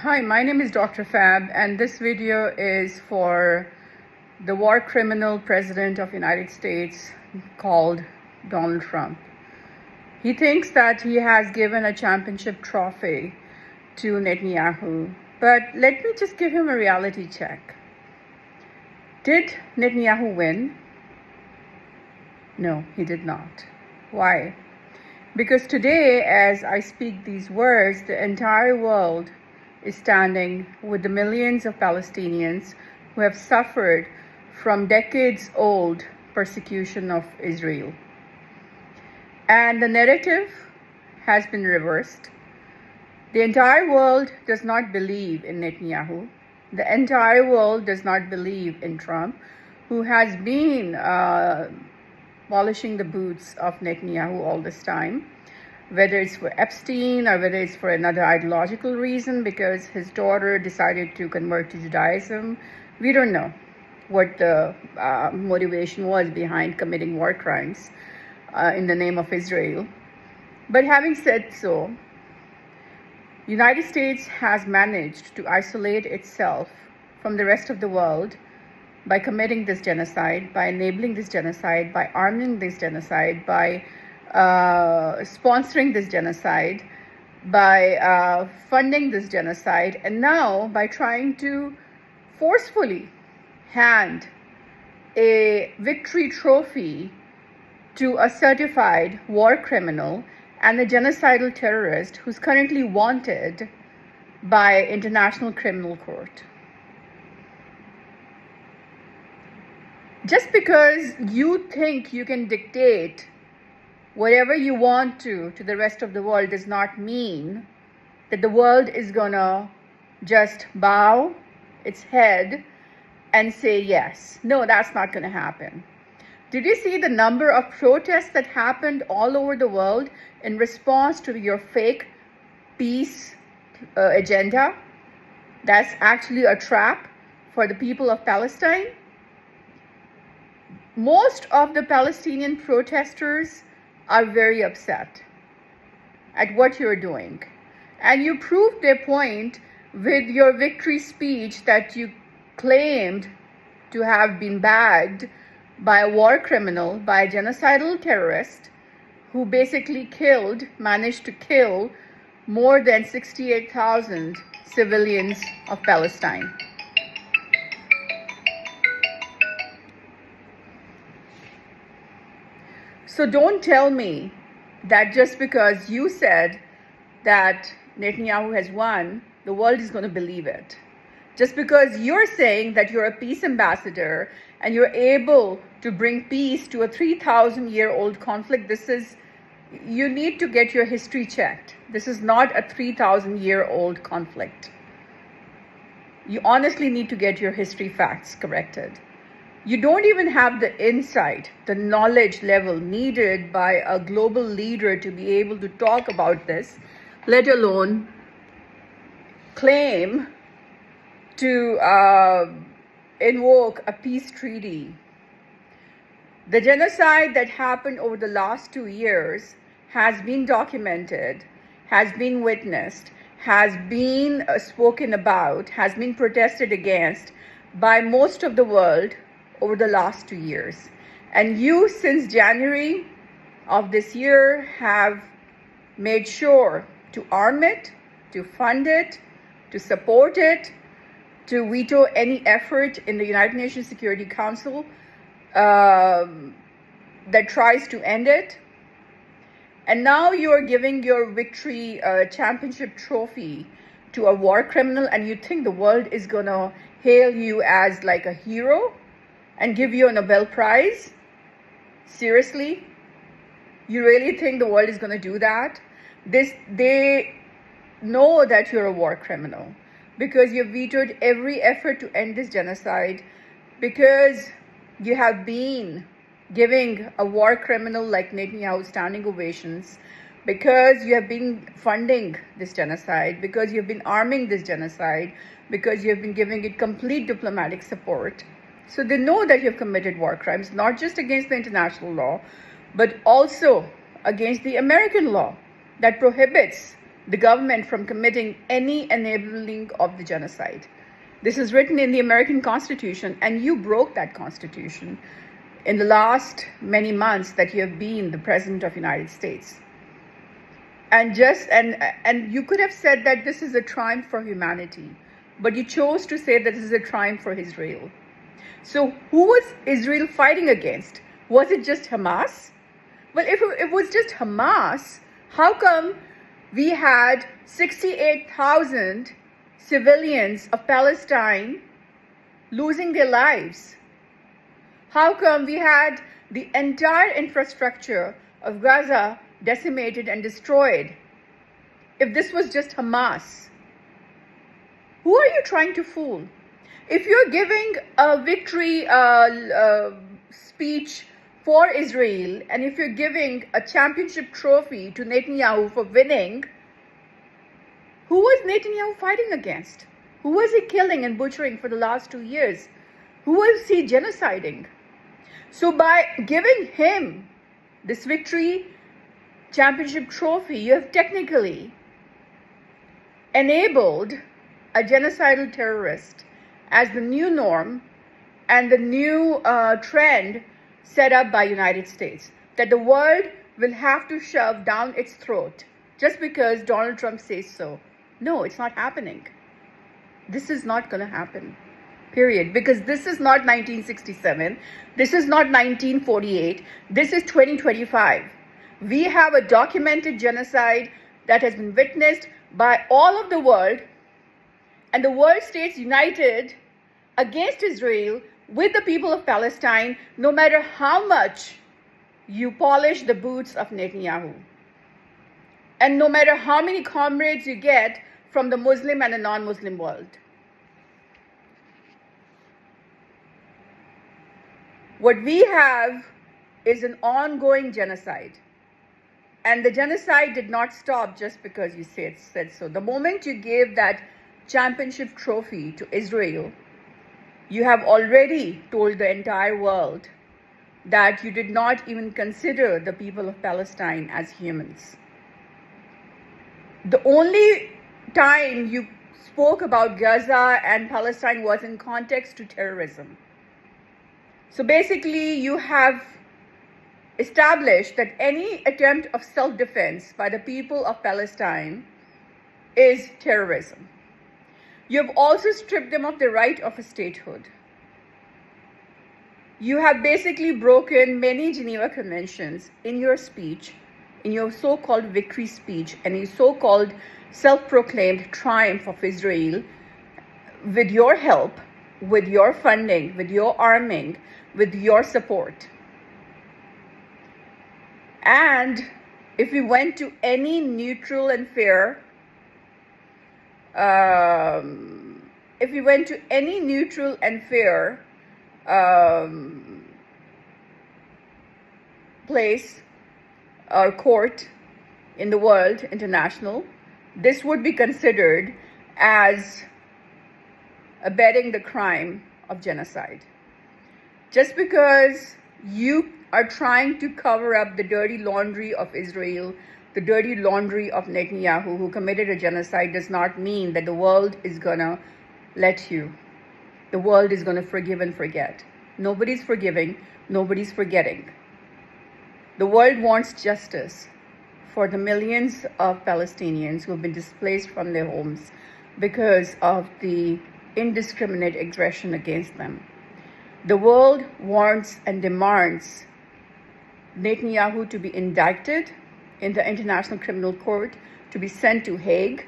Hi, my name is Dr. Fab, and this video is for the war criminal president of the United States called Donald Trump. He thinks that he has given a championship trophy to Netanyahu, but let me just give him a reality check. Did Netanyahu win? No, he did not. Why? Because today, as I speak these words, the entire world is standing with the millions of Palestinians who have suffered from decades-old persecution of Israel. And the narrative has been reversed. The entire world does not believe in Netanyahu. The entire world does not believe in Trump, who has been polishing the boots of Netanyahu all this time, whether it's for Epstein or whether it's for another ideological reason because his daughter decided to convert to Judaism. We don't know what the motivation was behind committing war crimes in the name of Israel. But having said so, United States has managed to isolate itself from the rest of the world by committing this genocide, by enabling this genocide, by arming this genocide, by sponsoring this genocide, by funding this genocide, and now by trying to forcefully hand a victory trophy to a certified war criminal and a genocidal terrorist who's currently wanted by International Criminal Court. Just because you think you can dictate whatever you want to the rest of the world does not mean that the world is gonna just bow its head and say yes. No, that's not gonna happen. Did you see the number of protests that happened all over the world in response to your fake peace agenda? That's actually a trap for the people of Palestine. Most of the Palestinian protesters are very upset at what you're doing. And you proved their point with your victory speech that you claimed to have been bagged by a war criminal, by a genocidal terrorist who basically managed to kill more than 68,000 civilians of Palestine. So don't tell me that just because you said that Netanyahu has won, the world is going to believe it. Just because you're saying that you're a peace ambassador and you're able to bring peace to a 3,000-year-old conflict, you need to get your history checked. This is not a 3,000-year-old conflict. You honestly need to get your history facts corrected. You don't even have the insight, the knowledge level needed by a global leader to be able to talk about this, let alone claim to invoke a peace treaty. The genocide that happened over the last 2 years has been documented, has been witnessed, has been spoken about, has been protested against by most of the world over the last 2 years. And you, since January of this year, have made sure to arm it, to fund it, to support it, to veto any effort in the United Nations Security Council that tries to end it. And now you're giving your victory championship trophy to a war criminal, and you think the world is gonna hail you as like a hero and give you a Nobel Prize? Seriously? You really think the world is going to do that? They know that you're a war criminal because you vetoed every effort to end this genocide, because you have been giving a war criminal like Netanyahu standing ovations, because you have been funding this genocide, because you've been arming this genocide, because you have been giving it complete diplomatic support. So they know that you've committed war crimes, not just against the international law, but also against the American law that prohibits the government from committing any enabling of the genocide. This is written in the American Constitution, and you broke that Constitution in the last many months that you have been the President of the United States. And you could have said that this is a triumph for humanity, but you chose to say that this is a triumph for Israel. So who was Israel fighting against? Was it just Hamas? Well, if it was just Hamas, how come we had 68,000 civilians of Palestine losing their lives? How come we had the entire infrastructure of Gaza decimated and destroyed? If this was just Hamas, who are you trying to fool? If you're giving a victory speech for Israel, and if you're giving a championship trophy to Netanyahu for winning, who was Netanyahu fighting against? Who was he killing and butchering for the last 2 years? Who was he genociding? So by giving him this victory championship trophy, you have technically enabled a genocidal terrorist as the new norm and the new trend set up by United States, that the world will have to shove down its throat just because Donald Trump says so. No, it's not happening. This is not going to happen. Period. Because this is not 1967. This is not 1948. This is 2025. We have a documented genocide that has been witnessed by all of the world, and the world states united against Israel with the people of Palestine, no matter how much you polish the boots of Netanyahu, and no matter how many comrades you get from the Muslim and the non-Muslim world. What we have is an ongoing genocide. And the genocide did not stop just because you said so. The moment you gave that championship trophy to Israel, you have already told the entire world that you did not even consider the people of Palestine as humans. The only time you spoke about Gaza and Palestine was in context to terrorism. So basically, you have established that any attempt of self-defense by the people of Palestine is terrorism. You have also stripped them of the right of a statehood. You have basically broken many Geneva Conventions in your speech, in your so-called victory speech, and your so-called self-proclaimed triumph of Israel, with your help, with your funding, with your arming, with your support. And if we went to any neutral and fair, place or court in the world, international, this would be considered as abetting the crime of genocide. Just because you are trying to cover up the dirty laundry of Israel, the dirty laundry of Netanyahu, who committed a genocide, does not mean that the world is going to let you. The world is going to forgive and forget. Nobody's forgiving, nobody's forgetting. The world wants justice for the millions of Palestinians who have been displaced from their homes because of the indiscriminate aggression against them. The world wants and demands Netanyahu to be indicted in the International Criminal Court, to be sent to Hague,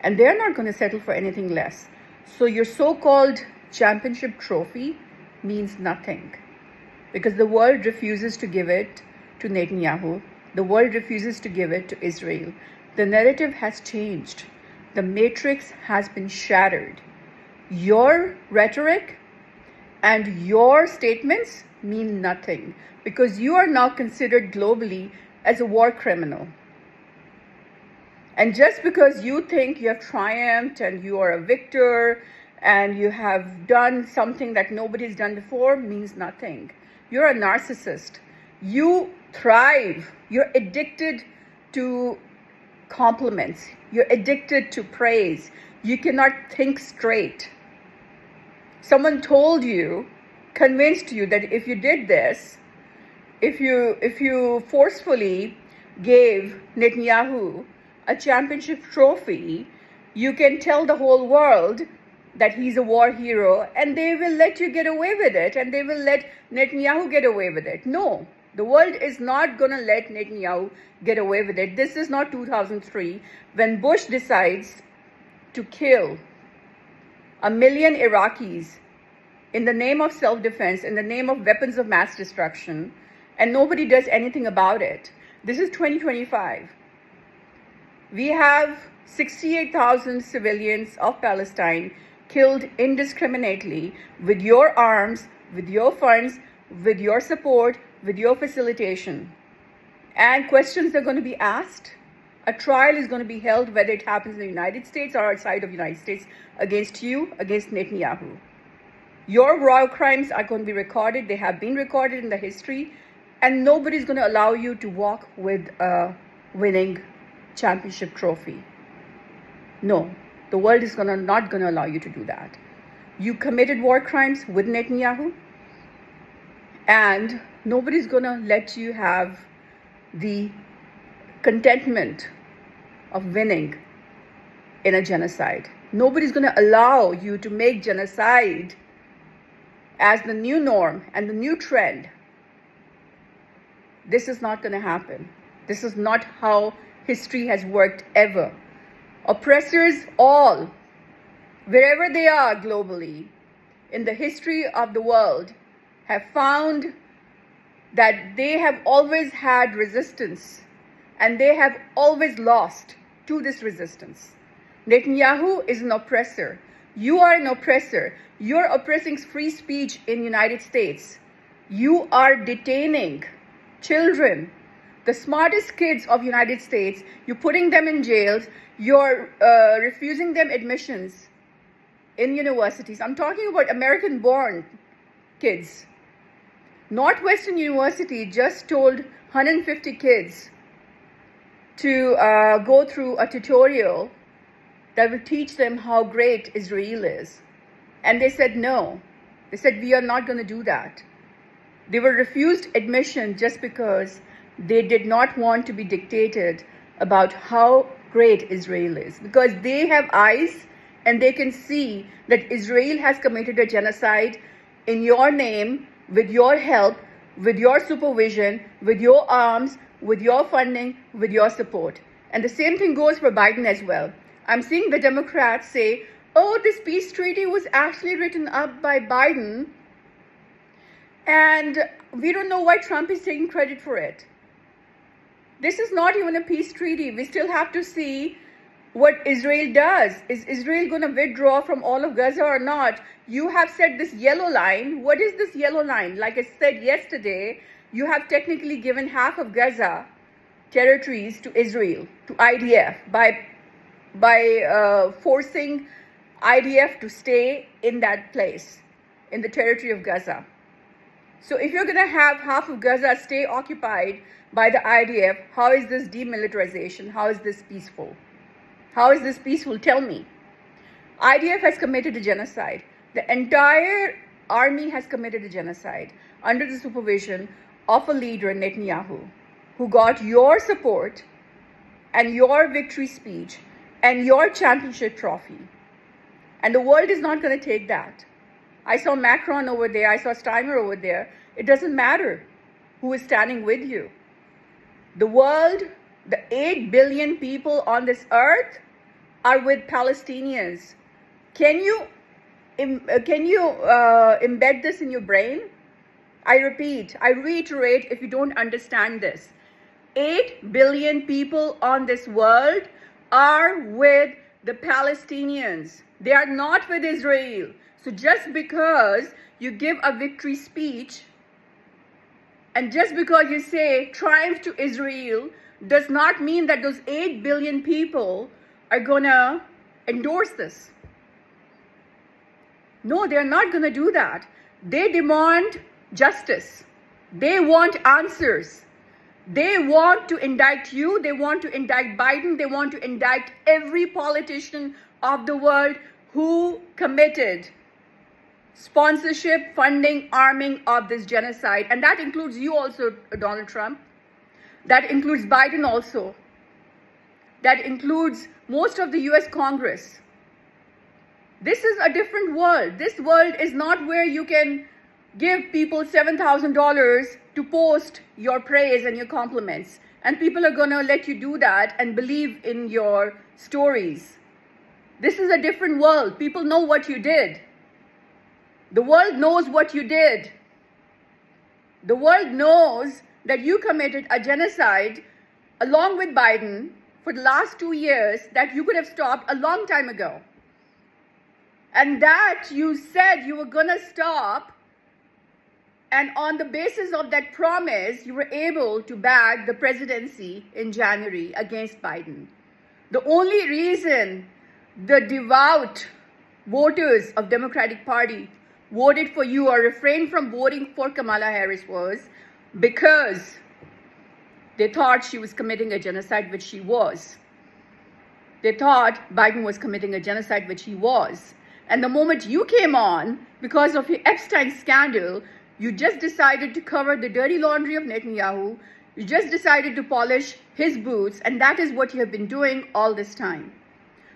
and they're not going to settle for anything less. So your so-called championship trophy means nothing, because the world refuses to give it to Netanyahu. The world refuses to give it to Israel. The narrative has changed. The matrix has been shattered. Your rhetoric and your statements mean nothing, because you are now considered globally as a war criminal. And just because you think you have triumphed and you are a victor and you have done something that nobody's done before means nothing. You're a narcissist. You thrive. You're addicted to compliments. You're addicted to praise. You cannot think straight. Someone told you, convinced you that if you did this, if you forcefully gave Netanyahu a championship trophy, you can tell the whole world that he's a war hero, and they will let you get away with it, and they will let Netanyahu get away with it. No, the world is not going to let Netanyahu get away with it. This is not 2003 when Bush decides to kill 1 million Iraqis in the name of self-defense, in the name of weapons of mass destruction, and nobody does anything about it. This is 2025. We have 68,000 civilians of Palestine killed indiscriminately with your arms, with your funds, with your support, with your facilitation. And questions are going to be asked. A trial is going to be held, whether it happens in the United States or outside of the United States, against you, against Netanyahu. Your war crimes are going to be recorded. They have been recorded in the history, and nobody's going to allow you to walk with a winning championship trophy. No, the world is not going to allow you to do that. You committed war crimes with Netanyahu, and nobody's going to let you have the contentment of winning in a genocide. Nobody's going to allow you to make genocide as the new norm and the new trend. This is not going to happen. This is not how history has worked ever. Oppressors all, wherever they are globally, in the history of the world, have found that they have always had resistance, and they have always lost to this resistance. Netanyahu is an oppressor. You are an oppressor. You're oppressing free speech in the United States. You are detaining children, the smartest kids of the United States. You're putting them in jails. You're refusing them admissions in universities. I'm talking about American-born kids. Northwestern University just told 150 kids to go through a tutorial that will teach them how great Israel is. And they said no. They said, we are not going to do that. They were refused admission just because they did not want to be dictated about how great Israel is. Because they have eyes and they can see that Israel has committed a genocide in your name, with your help, with your supervision, with your arms, with your funding, with your support. And the same thing goes for Biden as well. I'm seeing the Democrats say, oh, this peace treaty was actually written up by Biden, and we don't know why Trump is taking credit for it. This is not even a peace treaty. We still have to see what Israel does. Is Israel going to withdraw from all of Gaza or not? You have said this yellow line. What is this yellow line? Like I said yesterday, you have technically given half of Gaza territories to Israel, to IDF, by forcing IDF to stay in that place, in the territory of Gaza. So if you're going to have half of Gaza stay occupied by the IDF, how is this demilitarization? How is this peaceful? How is this peaceful? Tell me. IDF has committed a genocide. The entire army has committed a genocide under the supervision of a leader, Netanyahu, who got your support and your victory speech and your championship trophy. And the world is not going to take that. I saw Macron over there. I saw Steinmeier over there. It doesn't matter who is standing with you. The world, the 8 billion people on this earth are with Palestinians. Can you embed this in your brain? I repeat, I reiterate, if you don't understand this, 8 billion people on this world are with the Palestinians. They are not with Israel. So just because you give a victory speech and just because you say triumph to Israel does not mean that those 8 billion people are going to endorse this. No, they're not going to do that. They demand justice. They want answers. They want to indict you, they want to indict Biden, they want to indict every politician of the world who committed sponsorship, funding, arming of this genocide. And that includes you also, Donald Trump. That includes Biden also. That includes most of the US Congress. This is a different world. This world is not where you can give people $7,000 to post your praise and your compliments. And people are going to let you do that and believe in your stories. This is a different world. People know what you did. The world knows what you did. The world knows that you committed a genocide along with Biden for the last 2 years that you could have stopped a long time ago. And that you said you were going to stop, and on the basis of that promise, you were able to bag the presidency in January against Biden. The only reason the devout voters of Democratic Party voted for you or refrained from voting for Kamala Harris was because they thought she was committing a genocide, which she was. They thought Biden was committing a genocide, which he was. And the moment you came on, because of your Epstein scandal, you just decided to cover the dirty laundry of Netanyahu. You just decided to polish his boots, and that is what you have been doing all this time.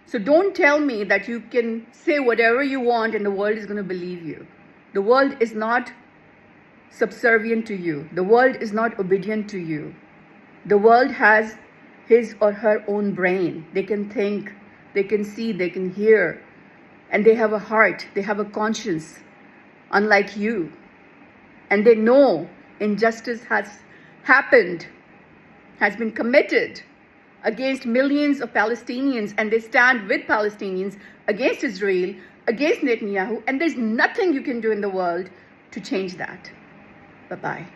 So don't tell me that you can say whatever you want and the world is going to believe you. The world is not subservient to you. The world is not obedient to you. The world has his or her own brain. They can think, they can see, they can hear. And they have a heart, they have a conscience, unlike you. And they know injustice has happened, has been committed against millions of Palestinians, and they stand with Palestinians against Israel, against Netanyahu, and there's nothing you can do in the world to change that. Bye-bye.